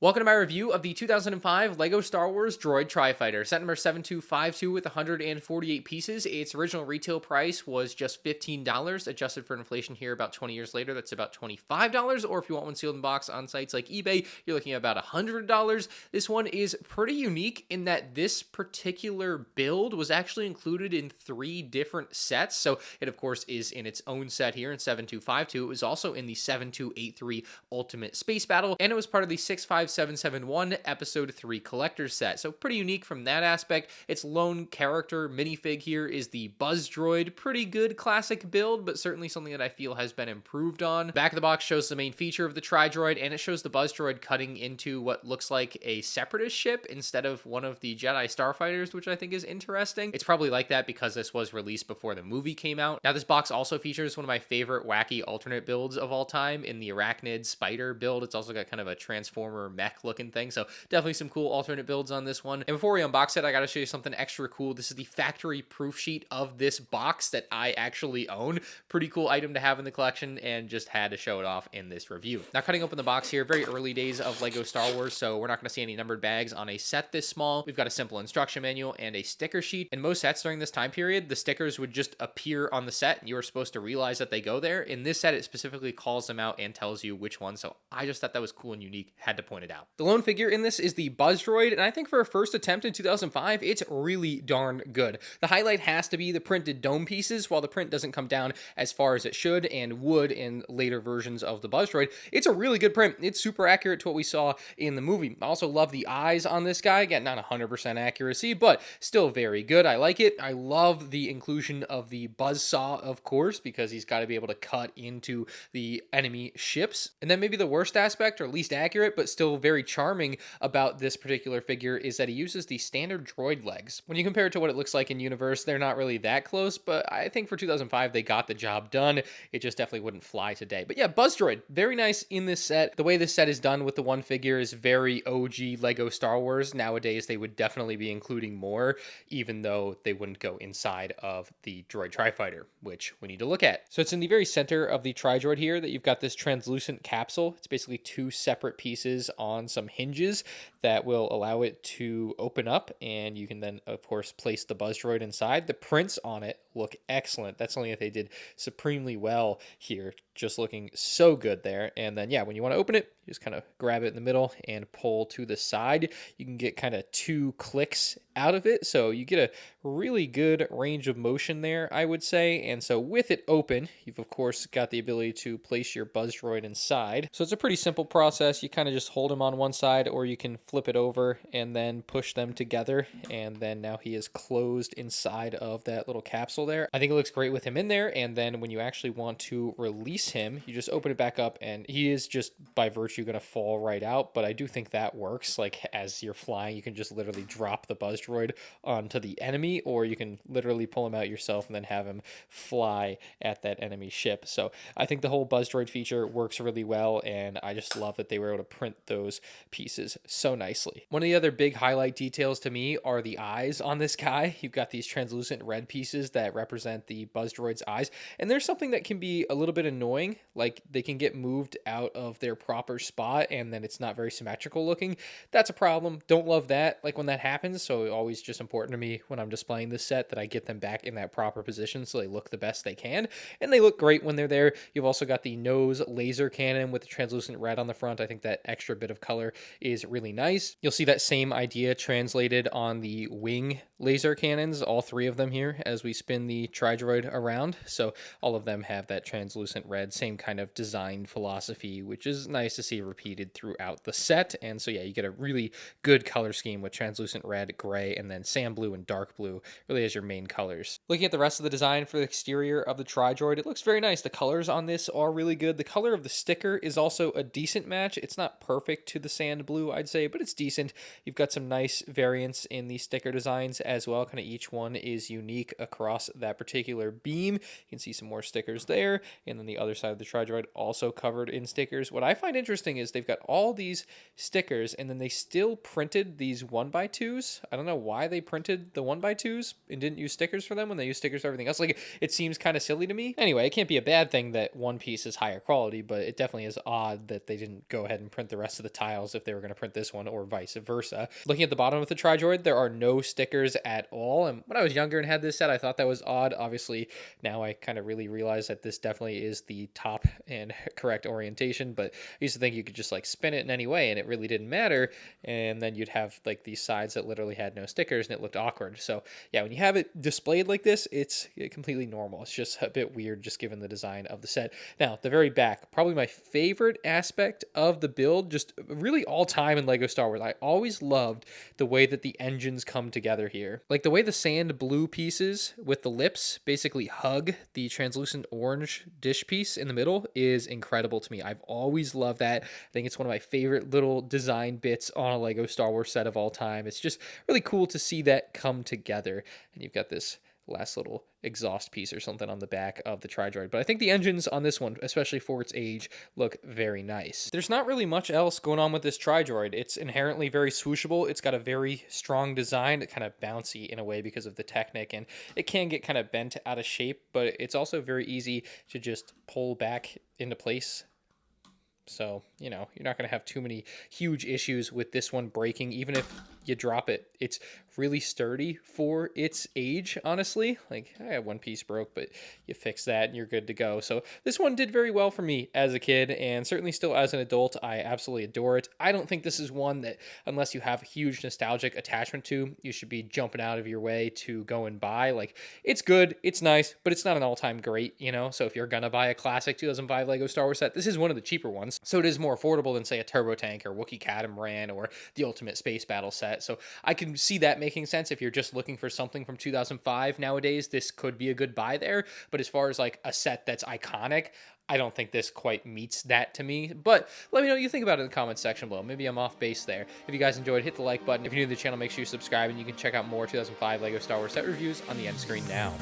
Welcome to my review of the 2005 LEGO Star Wars Droid Tri-Fighter, set number 7252 with 148 pieces. Its original retail price was just $15, adjusted for inflation here about 20 years later, that's about $25, or if you want one sealed in box on sites like eBay, you're looking at about $100. This one is pretty unique in that this particular build was actually included in 3 different sets, so it of course is in its own set here in 7252. It was also in the 7283 Ultimate Space Battle, and it was part of the 65771 Episode 3 Collector's Set. So pretty unique from that aspect. Its lone character minifig here is the Buzz Droid. Pretty good classic build, but certainly something that I feel has been improved on. Back of the box shows the main feature of the Tri-Droid, and it shows the Buzz Droid cutting into what looks like a Separatist ship instead of one of the Jedi Starfighters, which I think is interesting. It's probably like that because this was released before the movie came out. Now, this box also features one of my favorite wacky alternate builds of all time in the Arachnid Spider build. It's also got kind of a Transformer mech looking thing, so definitely some cool alternate builds on this one. And before we unbox it, I gotta show you something extra cool. This is the factory proof sheet of this box that I actually own. Pretty cool item to have in the collection, and just had to show it off in this review. Now, cutting open the box here, very early days of LEGO Star Wars, so we're not gonna see any numbered bags on a set this small. We've got a simple instruction manual and a sticker sheet. In most sets during this time period, the stickers would just appear on the set and you were supposed to realize that they go there. In this set, it specifically calls them out and tells you which one, so I just thought that was cool and unique, had to point it out. The lone figure in this is the Buzz Droid, and I think for a first attempt in 2005, it's really darn good. The highlight has to be the printed dome pieces. While the print doesn't come down as far as it should and would in later versions of the Buzz Droid, it's a really good print. It's super accurate to what we saw in the movie. I also love the eyes on this guy. Again, not 100% accuracy, but still very good. I like it. I love the inclusion of the buzzsaw, of course, because he's got to be able to cut into the enemy ships. And then maybe the worst aspect, or least accurate, but still very charming about this particular figure, is that he uses the standard droid legs. When you compare it to what it looks like in universe, they're not really that close, but I think for 2005, they got the job done. It just definitely wouldn't fly today. But yeah, Buzz Droid, very nice in this set. The way this set is done with the one figure is very OG LEGO Star Wars. Nowadays, they would definitely be including more, even though they wouldn't go inside of the Droid Tri-Fighter, which we need to look at. So it's in the very center of the Tri-Droid here that you've got this translucent capsule. It's basically 2 separate pieces on some hinges that will allow it to open up, and you can then, of course, place the Buzz Droid inside. The prints on it look excellent. That's something that they did supremely well here, just looking so good there. And then, yeah, when you want to open it, you just kind of grab it in the middle and pull to the side. You can get kind of 2 clicks out of it, so you get a really good range of motion there, I would say. And so with it open, you've of course got the ability to place your Buzz Droid inside. So it's a pretty simple process. You kind of just hold him on one side, or you can flip it over and then push them together, and then now he is closed inside of that little capsule there. I think it looks great with him in there. And then when you actually want to release him, you just open it back up, and he is just by virtue going to fall right out. But I do think that works. Like, as you're flying, you can just literally drop the Buzz Droid onto the enemy, or you can literally pull him out yourself and then have him fly at that enemy ship. So I think the whole Buzz Droid feature works really well, and I just love that they were able to print those pieces so nicely. One of the other big highlight details to me are the eyes on this guy. You've got these translucent red pieces that represent the Buzz Droid's eyes, and there's something that can be a little bit annoying, like they can get moved out of their proper spot and then it's not very symmetrical looking. That's a problem. Don't love that, like when that happens. So always just important to me when I'm displaying this set that I get them back in that proper position so they look the best they can, and they look great when they're there. You've also got the nose laser cannon with the translucent red on the front. I think that extra bit of color is really nice. You'll see that same idea translated on the wing laser cannons, all 3 of them here, as we spin the Tri-Droid around. So all of them have that translucent red, same kind of design philosophy, which is nice to see repeated throughout the set. And so yeah, you get a really good color scheme with translucent red, gray, and then sand blue and dark blue really as your main colors. Looking at the rest of the design for the exterior of the Tri-Droid, it looks very nice. The colors on this are really good. The color of the sticker is also a decent match. It's not perfect to the sand blue, I'd say, but it's decent. You've got some nice variants in the sticker designs as well. Kind of each one is unique across that particular beam. You can see some more stickers there, and then the other side of the Tri-Droid also covered in stickers. What I find interesting is they've got all these stickers, and then they still printed these 1x2s. I don't know why they printed the 1x2s and didn't use stickers for them when they use stickers for everything else. Like, it seems kind of silly to me. Anyway, it can't be a bad thing that one piece is higher quality, but it definitely is odd that they didn't go ahead and print the rest of the tiles if they were going to print this one, or vice versa. Looking at the bottom of the Tri-Droid, there are no stickers at all, and when I was younger and had this set, I thought that was odd. Obviously, now I kind of really realize that this definitely is the top and correct orientation, but I used to think you could just like spin it in any way and it really didn't matter, and then you'd have like these sides that literally had no stickers and it looked awkward. So yeah, when you have it displayed like this, it's completely normal. It's just a bit weird just given the design of the set. Now, the very back, probably my favorite aspect of the build, just really all time in Lego Star Wars. I always loved the way that the engines come together here. Like the way the sand blue pieces with the lips basically hug the translucent orange dish piece in the middle is incredible to me. I've always loved that. I think it's one of my favorite little design bits on a Lego Star Wars set of all time. It's just really cool to see that come together. And you've got this last little exhaust piece or something on the back of the Tri-Droid. But I think the engines on this one, especially for its age, look very nice. There's not really much else going on with this Tri-Droid. It's inherently very swooshable. It's got a very strong design, kind of bouncy in a way because of the Technic, and it can get kind of bent out of shape, but it's also very easy to just pull back into place. So, you know, you're not going to have too many huge issues with this one breaking, even if you drop it. It's really sturdy for its age, honestly. Like, one piece broke, but you fix that and you're good to go. So this one did very well for me as a kid, and certainly still as an adult. I absolutely adore it. I don't think this is one that, unless you have a huge nostalgic attachment to, you should be jumping out of your way to go and buy. Like, it's good, it's nice, but it's not an all-time great, you know? So if you're gonna buy a classic 2005 Lego Star Wars set, this is one of the cheaper ones. So it is more affordable than, say, a Turbo Tank or Wookiee Catamaran or the Ultimate Space Battle set. So I can see that making sense. If you're just looking for something from 2005 nowadays, this could be a good buy there. But as far as like a set that's iconic, I don't think this quite meets that to me. But let me know what you think about it in the comments section below. Maybe I'm off base there. If you guys enjoyed, hit the like button. If you're new to the channel, make sure you subscribe, and you can check out more 2005 Lego Star Wars set reviews on the end screen now.